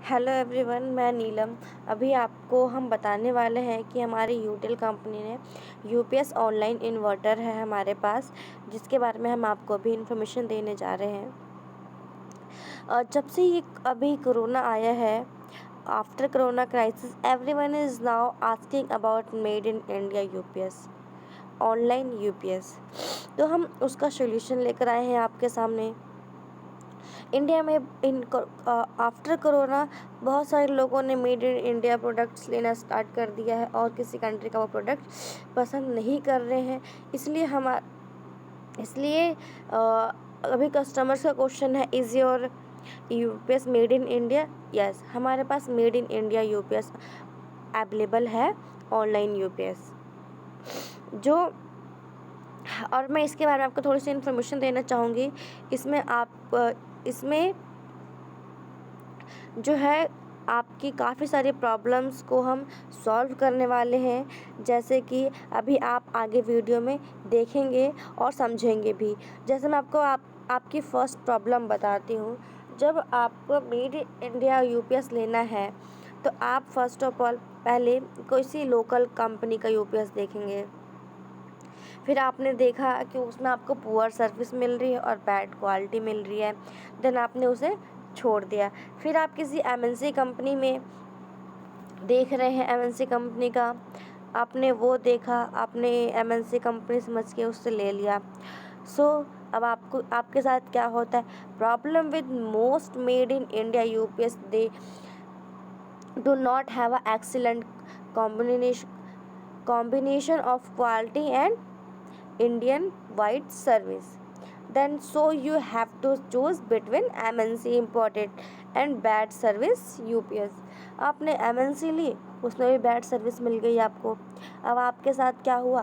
Hello everyone, मैं नीलम। अभी आपको हम बताने वाले हैं कि हमारी यूटेल कंपनी ने यूपीएस ऑनलाइन इन्वर्टर है हमारे पास, जिसके बारे में हम आपको अभी इन्फॉर्मेशन देने जा रहे हैं। जब से ये अभी कोरोना आया है, after corona crisis everyone is now asking about made in India UPS, online UPS. तो हम उसका सोल्यूशन लेकर आए हैं आपके सामने। इंडिया में आफ्टर कोरोना बहुत सारे लोगों ने मेड इन इंडिया प्रोडक्ट्स लेना स्टार्ट कर दिया है और किसी कंट्री का वो प्रोडक्ट पसंद नहीं कर रहे हैं। इसलिए अभी कस्टमर्स का क्वेश्चन है, is your UPS made in India? Yes, हमारे पास made in India UPS available है, ऑनलाइन यूपीएस। और मैं इसके बारे में आपको थोड़ी सी इन्फॉर्मेशन देना चाहूँगी। इसमें जो है आपकी काफ़ी सारी प्रॉब्लम्स को हम सॉल्व करने वाले हैं, जैसे कि अभी आप आगे वीडियो में देखेंगे और समझेंगे भी। जैसे मैं आपकी फ़र्स्ट प्रॉब्लम बताती हूँ। जब आपको मेड इन इंडिया यूपीएस लेना है तो आप फर्स्ट ऑफ ऑल पहले कोई सी लोकल कंपनी का यूपीएस देखेंगे। फिर आपने देखा कि उसमें आपको पुअर सर्विस मिल रही है और बैड क्वालिटी मिल रही है, देन आपने उसे छोड़ दिया। फिर आप किसी एमएनसी कंपनी में देख रहे हैं, एमएनसी कंपनी का आपने वो देखा, आपने एमएनसी कंपनी समझ के उससे ले लिया। अब आपके साथ क्या होता है? Problem with most made in India UPS, they do not have a excellent combination of quality and Indian wide service. Then so you have to choose between MNC imported and bad service UPS. आपने MNC ली, उसमें भी bad service मिल गई आपको। अब आपके साथ क्या हुआ?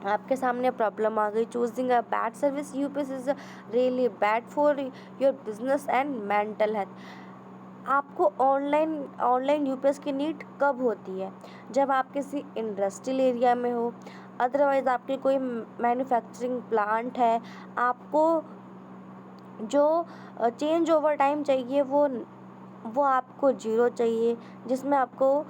आपके सामने प्रॉब्लम आ गई। Choosing a bad service UPS is really bad for your business and mental health. आपको ऑनलाइन यूपीएस की नीड कब होती है? जब आप किसी इंडस्ट्रियल एरिया में हो, अदरवाइज़ आपके कोई मैन्युफैक्चरिंग प्लांट है, आपको जो चेंज ओवर टाइम चाहिए वो आपको ज़ीरो चाहिए, जिसमें आपको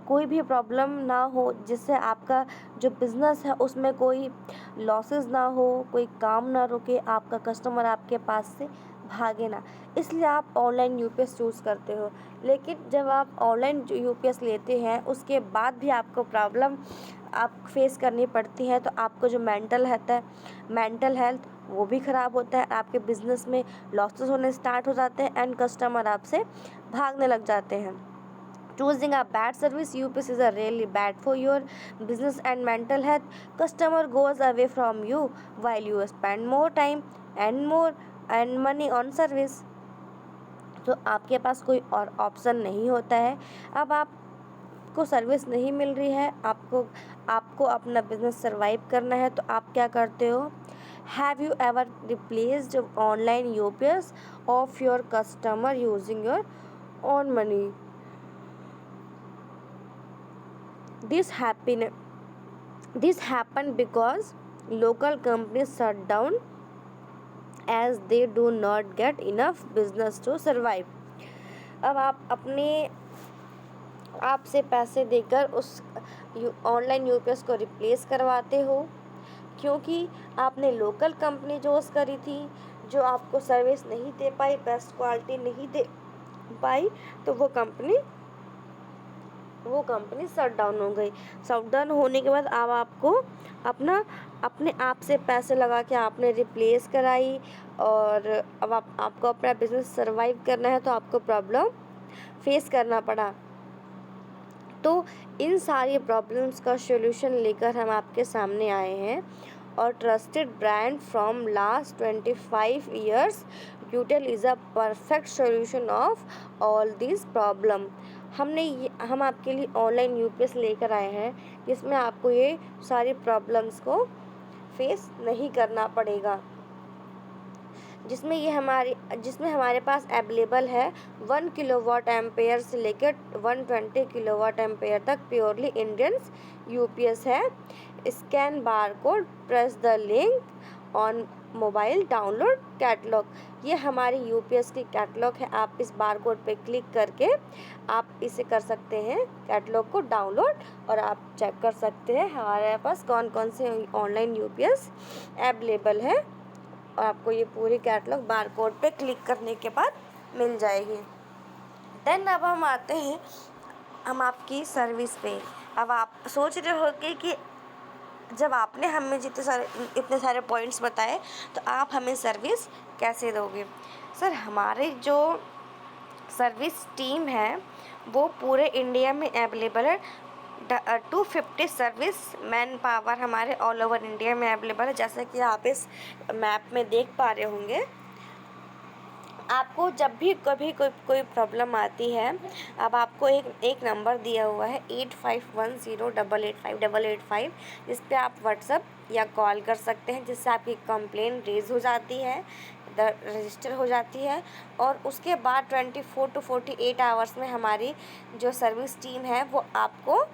कोई भी प्रॉब्लम ना हो, जिससे आपका जो बिज़नेस है उसमें कोई लॉसेस ना हो, कोई काम ना रुके, आपका कस्टमर आपके पास से भागे ना। इसलिए आप ऑनलाइन यूपीएस चूज़ करते हो। लेकिन जब आप ऑनलाइन यूपीएस लेते हैं उसके बाद भी आपको प्रॉब्लम आप फेस करनी पड़ती है, तो आपको जो मेंटल हेल्थ वो भी ख़राब होता है, आपके बिज़नेस में लॉसेस होने स्टार्ट हो जाते हैं एंड कस्टमर आपसे भागने लग जाते हैं। Choosing a bad service UPS is a really bad for your business and mental health. Customer goes away from you while you spend more time and money on service. तो आपके पास कोई और option नहीं होता है। अब आपको सर्विस नहीं मिल रही है, आपको अपना बिजनेस सर्वाइव करना है, तो आप क्या करते हो? Have you ever replaced online UPS of your customer using your own money? This happened because local companies shut down as they do not get enough business to survive. अब आप से पैसे देकर उस ऑनलाइन यूपीएस को replace करवाते हो, क्योंकि आपने लोकल कंपनी चूज़ करी थी जो आपको सर्विस नहीं दे पाई, बेस्ट क्वालिटी नहीं दे पाई, तो वो कंपनी शट डाउन हो गई। शट डाउन होने के बाद अब आपको अपने आप से पैसे लगा के आपने रिप्लेस कराई, और अब आपको अपना बिज़नेस सर्वाइव करना है, तो आपको प्रॉब्लम फेस करना पड़ा। तो इन सारी प्रॉब्लम्स का सॉल्यूशन लेकर हम आपके सामने आए हैं, और trusted brand from last 25 years, UTL is a perfect solution of all this problem. हम आपके लिए ऑनलाइन यूपीएस लेकर आए हैं जिसमें आपको ये सारी प्रॉब्लम्स को फेस नहीं करना पड़ेगा, जिसमें हमारे पास अवेलेबल है 1 किलोवाट एम्पेयर से लेकर 120 किलोवाट एम्पेयर तक प्योरली इंडियन यूपीएस है। Scan bar code, press the link on mobile download catalogue, ये हमारी यूपीएस की कैटलॉग है। आप इस बार कोड पे क्लिक करके आप इसे कर सकते हैं कैटलॉग को डाउनलोड, और आप चेक कर सकते हैं हमारे पास कौन कौन से ऑनलाइन यूपीएस अवेलेबल है, और आपको ये पूरी कैटलॉग बार कोड पे क्लिक करने के बाद मिल जाएगी। देन अब हम आते हैं हम आपकी सर्विस पे। अब आप सोच रहे होंगे कि जब आपने हमें इतने सारे पॉइंट्स बताए तो आप हमें सर्विस कैसे दोगे। सर, हमारे जो सर्विस टीम है वो पूरे इंडिया में अवेलेबल है। 250 सर्विस मैन पावर हमारे ऑल ओवर इंडिया में अवेलेबल है। जैसा कि आप इस मैप में देख पा रहे होंगे, आपको जब भी कभी कोई प्रॉब्लम आती है, अब आपको एक नंबर दिया हुआ है 8510885885, जिस पे आप व्हाट्सअप या कॉल कर सकते हैं, जिससे आपकी कंप्लेन रेज हो जाती है, रजिस्टर हो जाती है, और उसके बाद 24 to 48 आवर्स में हमारी जो सर्विस टीम है वो आपको,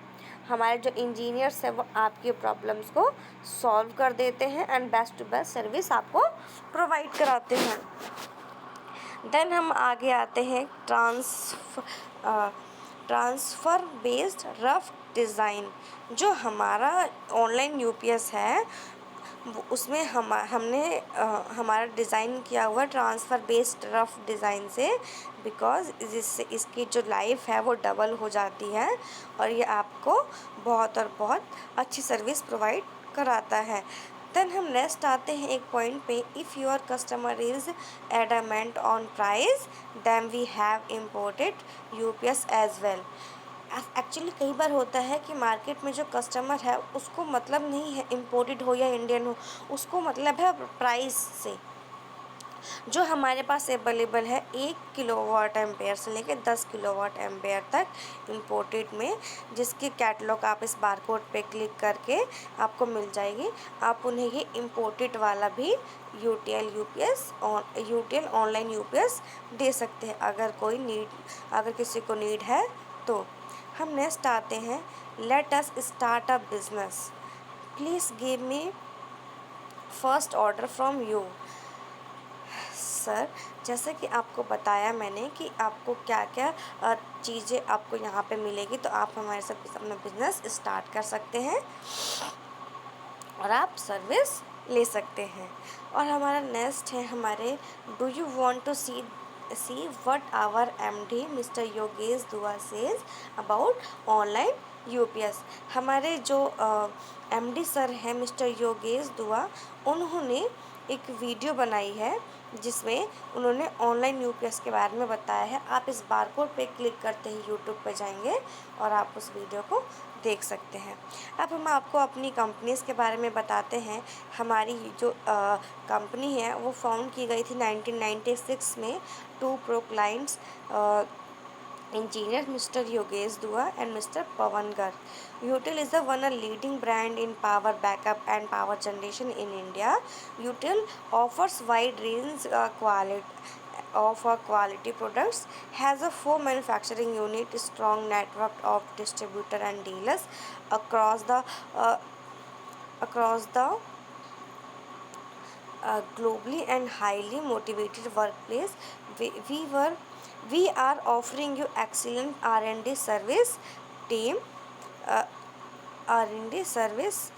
हमारे जो इंजीनियर्स हैं वो आपकी प्रॉब्लम्स को सॉल्व कर देते हैं and best to best service आपको प्रोवाइड कराते हैं। देन हम आगे आते हैं ट्रांसफ़र बेस्ड रफ डिज़ाइन। जो हमारा ऑनलाइन यूपीएस है उसमें हमने हमारा डिज़ाइन किया हुआ ट्रांसफ़र बेस्ड रफ डिज़ाइन से, बिकॉज़ जिससे इसकी जो लाइफ है वो डबल हो जाती है और ये आपको बहुत और बहुत अच्छी सर्विस प्रोवाइड कराता है। देन हम नेक्स्ट आते हैं एक पॉइंट पे, if your customer is adamant on price then we have imported UPS as well. Actually कई बार होता है कि मार्केट में जो कस्टमर है उसको मतलब नहीं है इम्पोर्टेड हो या इंडियन हो, उसको मतलब है प्राइस से। जो हमारे पास अवेलेबल है 1 किलोवाट एम्पेयर से लेकर 10 किलोवाट एम्पेयर तक इम्पोर्टेड में, जिसकी कैटलॉग आप इस बारकोड पे क्लिक करके आपको मिल जाएगी। आप उन्हें ये इम्पोर्टेड वाला भी यूटीएल ऑनलाइन यूपीएस दे सकते हैं अगर किसी को नीड है तो। हम नेक्स्ट आते हैं, let us start a business, please give me first order from you. Sir, जैसे कि आपको बताया मैंने कि आपको क्या क्या चीज़ें आपको यहाँ पे मिलेगी, तो आप हमारे साथ अपना बिजनेस स्टार्ट कर सकते हैं और आप सर्विस ले सकते हैं। और हमारा नेक्स्ट है हमारे, do you want to see what our MD mister Yogesh Dua says about online UPS. हमारे जो एमडी सर हैं मिस्टर योगेश दुआ, उन्होंने एक वीडियो बनाई है जिसमें उन्होंने ऑनलाइन यूपीएस के बारे में बताया है। आप इस बारकोड पे क्लिक करते ही यूट्यूब पे जाएंगे और आप उस वीडियो को देख सकते हैं। अब हम आपको अपनी कंपनीज़ के बारे में बताते हैं। हमारी जो कंपनी है वो फाउंड की गई थी 1996 में। 2 pro clients engineer Mr. Yogesh Dua and Mr. Pawan Garg. UTEL is a leading brand in power backup and power generation in India. UTEL offers wide range quality products, has a 4 manufacturing unit, strong network of distributor and dealers across the globally and highly motivated workplace. We are offering you excellent R&D service team, R&D service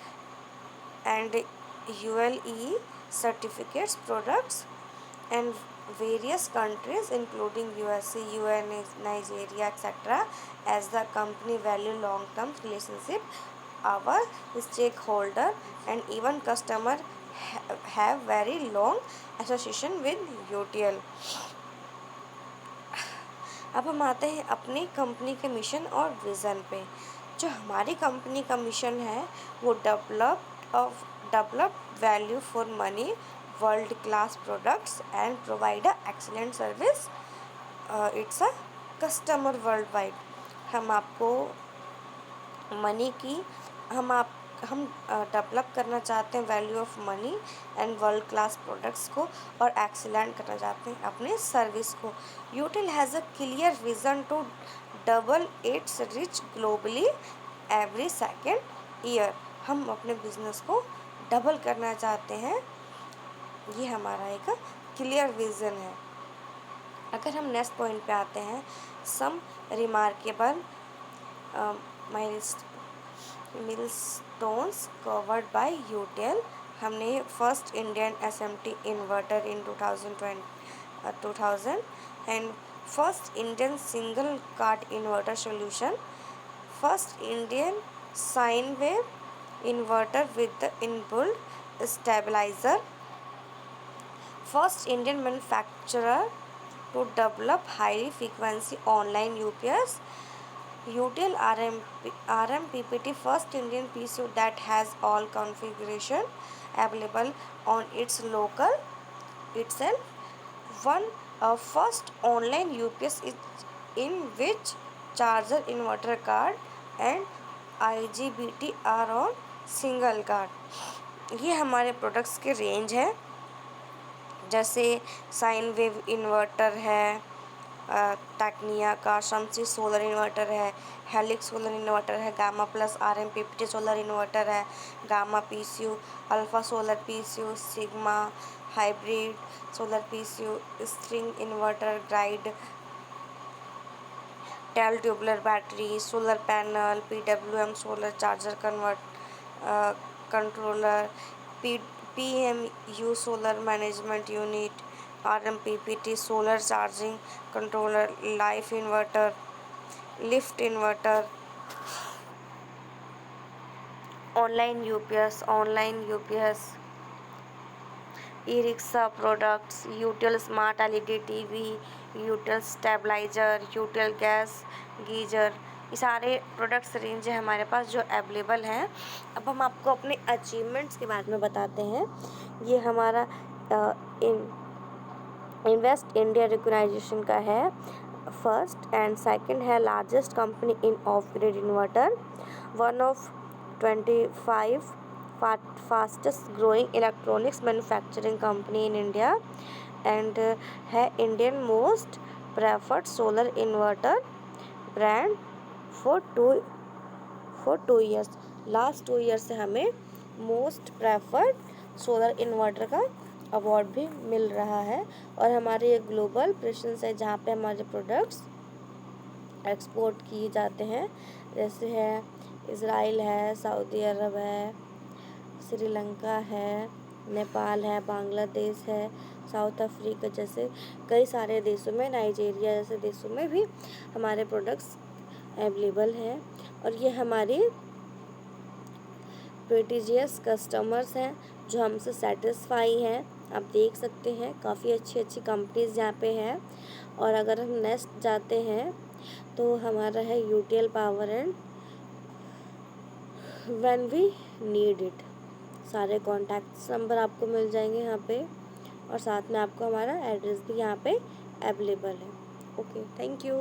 and ULE certificates products and various countries including USA, UN, Nigeria, etc. As the company value long-term relationship, our stakeholder and even customer have very long association with UTL. अब हम आते हैं अपनी company के mission और vision पे। जो हमारी कंपनी का मिशन है वो develop value for money, world class products and provide a excellent service it's a customer world wide. हम आपको मनी की हम डेवलप करना चाहते हैं value of money and world class products को, और एक्सीलेंट करना चाहते हैं अपने सर्विस को। UTL has a clear vision to double its reach globally every second year. हम अपने बिजनेस को डबल करना चाहते हैं ये हमारा एक क्लियर विज़न है। अगर हम नेक्स्ट पॉइंट पे आते हैं, some remarkable milestones covered by UTL. हमने first Indian SMT inverter in 2000 and first Indian single card inverter solution, first Indian sine wave inverter with the inbuilt stabiliser, first Indian manufacturer to develop highly frequency online UPS. UTL RMPPT first Indian PCU that has all configuration available on its local itself. One first online UPS is in which charger, inverter card and IGBT are on single card। ये हमारे products के range है, जैसे sign wave inverter है Technia का, Shamsi solar inverter है, Helix solar inverter है, gamma plus RMPPT solar inverter है, gamma PCU, alpha solar PCU, sigma hybrid solar PCU, string inverter, grid, tall tubular battery, solar panel, PWM solar charger controller, PMU solar management unit, RMPPT solar charging controller, life inverter, lift inverter, online UPS, e rickshaw products, UTL smart LED TV, UTL stabiliser, UTL gas geyser, ये सारे products range है हमारे पास जो available हैं। अब हम आपको अपने अचीवमेंट्स के बारे में बताते हैं। ये हमारा इन्वेस्ट इंडिया रिकॉग्नाइजेशन का है, फर्स्ट एंड सेकंड है largest company in off grid inverter, one of 25 fastest growing electronics manufacturing company in India, and है Indian most preferred solar inverter brand for 2 years. Last 2 years से हमें most preferred solar inverter का award भी मिल रहा है, और हमारे ये ग्लोबल प्रेजेंस है जहाँ पे हमारे प्रोडक्ट्स एक्सपोर्ट किए जाते हैं, जैसे है इज़राइल है, सऊदी अरब है, श्रीलंका है, नेपाल है, बांग्लादेश है, साउथ अफ्रीका जैसे कई सारे देशों में, नाइजीरिया जैसे देशों में भी हमारे प्रोडक्ट्स अवेलेबल हैं। और ये हमारी प्रेस्टिजियस कस्टमर्स हैं जो हमसे सेटिस्फाई हैं। आप देख सकते हैं काफ़ी अच्छी अच्छी कंपनीज यहाँ पे हैं। और अगर हम नेक्स्ट जाते हैं तो हमारा है UTL power and when we need it. सारे कॉन्टैक्ट्स नंबर आपको मिल जाएंगे यहाँ पे, और साथ में आपको हमारा एड्रेस भी यहाँ पे अवेलेबल है। Okay, thank you.